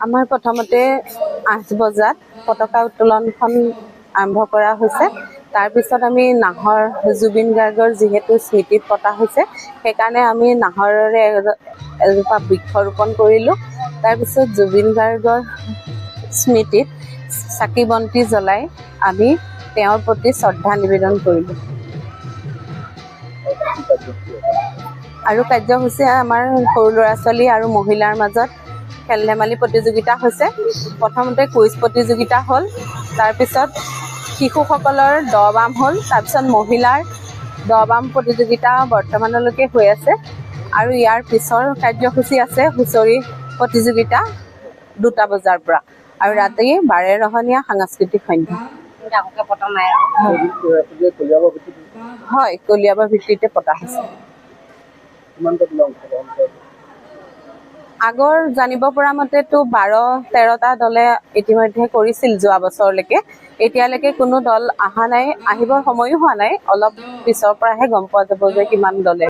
আমাৰ প্ৰথমতে 8 বজাত পতাকা উত্তোলনখন আৰম্ভ কৰা হৈছে। তাৰপিছত আমি নাহৰ জুবিন গাৰ্গৰ যিহেতু স্মৃতিত পতা হৈছে, সেইকাৰণে আমি নাহৰৰে এজোপা বৃক্ষৰোপণ কৰিলোঁ। তাৰপিছত জুবিন গাৰ্গৰ স্মৃতিত চাকি বন্তি জ্বলাই আমি তেওঁৰ প্ৰতি শ্ৰদ্ধা নিবেদন কৰিলোঁ। আৰু কাৰ্যসূচী আমাৰ সৰু ল'ৰা ছোৱালী আৰু মহিলাৰ মাজত খেল ধেমালি প্ৰতিযোগিতা হৈছে। প্ৰথমতে কুইজ প্ৰতিযোগিতা হ'ল, তাৰপিছত শিশুসকলৰ দহবাম হ'ল, তাৰপিছত মহিলাৰ দহবাম প্ৰতিযোগিতা বৰ্তমানলৈকে হৈ আছে। আৰু ইয়াৰ পিছৰ কাৰ্যসূচী আছে হুঁচৰি প্ৰতিযোগিতা 2টা বজাৰ পৰা, আৰু ৰাতি বাৰেৰহণীয়া সাংস্কৃতিক সন্ধ্যা। হয়, কলিয়াবৰ ভিত্তিতে পতা হৈছে। আগৰ জানিব পৰা মতেতো 12-13টা দলে ইতিমধ্যে কৰিছিল যোৱা বছৰলৈকে। এতিয়ালৈকে কোনো দল অহা নাই, আহিবৰ সময়ো হোৱা নাই। অলপ পিছৰ পৰাহে গম পোৱা যাব যে কিমান দলে